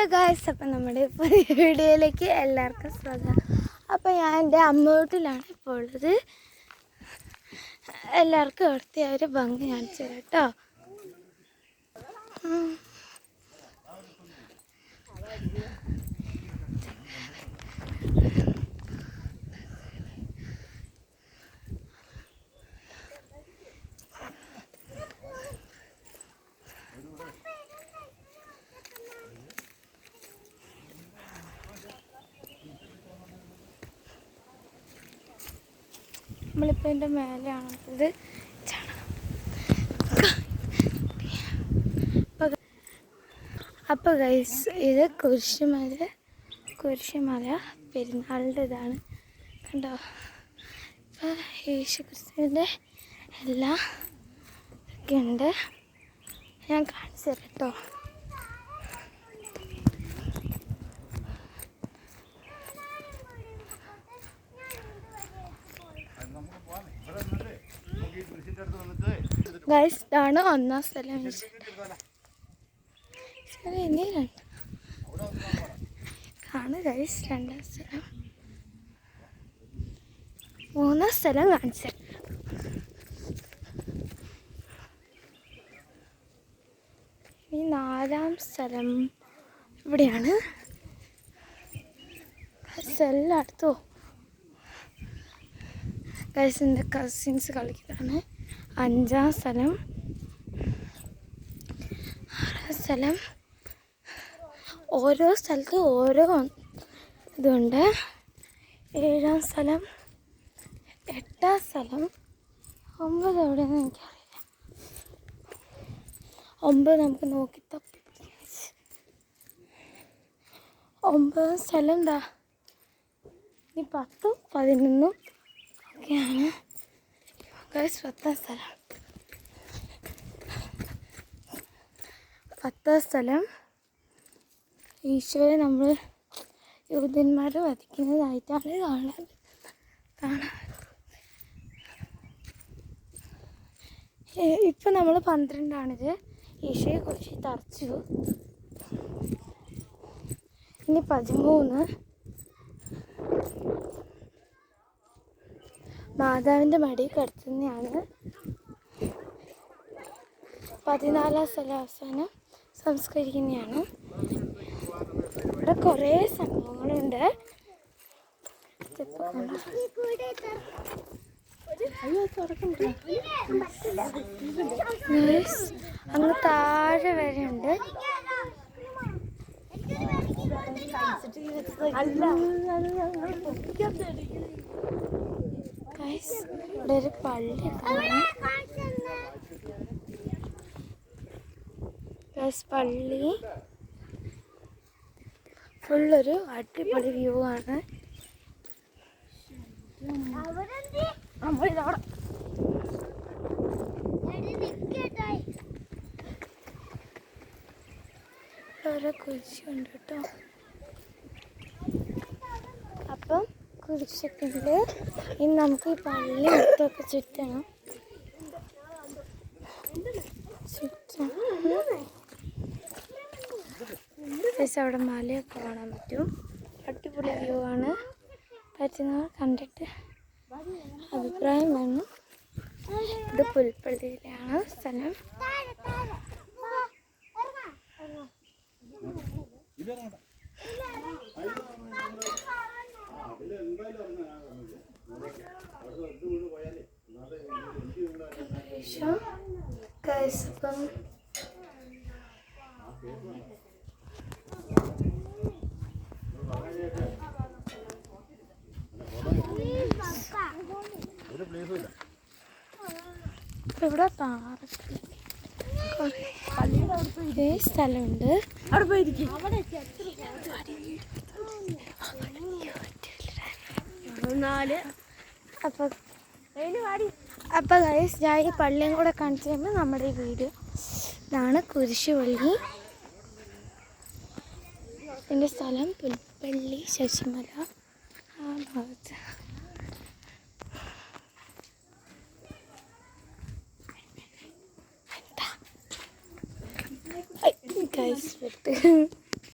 Hello guys, അപ്പം നമ്മുടെ വീഡിയോയിലേക്ക് എല്ലാവർക്കും സ്വാഗതം. അപ്പോൾ ഞാൻ എൻ്റെ അമ്മ വീട്ടിലാണ് ഇപ്പോൾ ഉള്ളത്. എല്ലാവർക്കും അവിടുത്തെ ഒരു ഭംഗി കാണിച്ചു തരാം കേട്ടോ. നമ്മളിപ്പോൾ എൻ്റെ മേലെയാണുള്ളത്. അപ്പോൾ ഗൈസ്, ഇത് കുരിശുമല പെരുന്നാളിൻ്റെ ഇതാണ് കണ്ടോ. ഇപ്പോൾ യേശു ക്രിസ്തുവിൻ്റെ എല്ലാം ഒക്കെ ഉണ്ട്. ഞാൻ കാണിച്ചു തരാം കേട്ടോ. ഗൈസ്, ഇതാണ് ഒന്നാം സ്ഥലം. ഇനി ആണ് ഗൈസ് രണ്ടാം സ്ഥലം. മൂന്നാം സ്ഥലം കാണിച്ചു. ഈ നാലാം സ്ഥലം ഇവിടെയാണ്. എല്ലായിടത്തോ ഗൈസ് എൻ്റെ കസിൻസ് കളിക്കുന്നതാണ്. അഞ്ചാം സ്ഥലം, ആറാം സ്ഥലം. ഓരോ സ്ഥലത്തും ഓരോ ഇതുണ്ട്. ഏഴാം സ്ഥലം, എട്ടാം സ്ഥലം, 9 എവിടെയെന്ന് എനിക്കറിയില്ല. 9 നമുക്ക് നോക്കി തപ്പി. 9 സ്ഥലം എന്താ, ഇനി 10ഉം 11ഉം ഒക്കെയാണ്. 10ാം സ്ഥലം. 10ാം സ്ഥലം ഈശോയെ നമ്മൾ യൂതന്മാർ വധിക്കുന്നതായിട്ടാണ് കാണാൻ. ഇപ്പം നമ്മൾ 12ആണിത്. ഈശോയെ കുറിച്ച് തറച്ചു. ഇനി 13 മാതാവിൻ്റെ മടി കിടത്തുന്നതാണ്. 14ാം സ്ഥലം അവസാനം സംസ്കരിക്കുന്നതാണ്. ഇവിടെ കുറേ സംഭവങ്ങളുണ്ട്. അങ്ങ് താഴെ വരെ ഉണ്ട്. ഇവിടെ ഒരു പള്ളി പള്ളി ഫുള്ളൊരു അടിപൊളി വ്യൂ ആണ്. ഓരോ കുരിശുണ്ട് കേട്ടോ. അപ്പം കുരിശൊക്കെ ഉണ്ട്. ഇനി നമുക്ക് ഈ പള്ളി മൊത്തമൊക്കെ ചുറ്റണം. അവിടെ മലയൊക്കെ കാണാൻ പറ്റും. അടിപൊളി വ്യൂ ആണ്. പറ്റുന്നവർ കണ്ടിട്ട് അഭിപ്രായം വേണം. ഇത് പുൽപ്പള്ളിയിലാണ് സ്ഥലം. അപ്പം ഇവിടെ കുറേ സ്ഥലമുണ്ട്. അപ്പോൾ ഗൈസ്, ഞാൻ ഈ പള്ളിയും കൂടെ കാണിച്ചു കഴിയുമ്പോൾ നമ്മുടെ ഈ വീഡിയോ. ഇതാണ് കുരിശുപള്ളി. എൻ്റെ സ്ഥലം പുൽപ്പള്ളി, ശശിമല ആ ഭാഗത്ത്. ഗൈസ്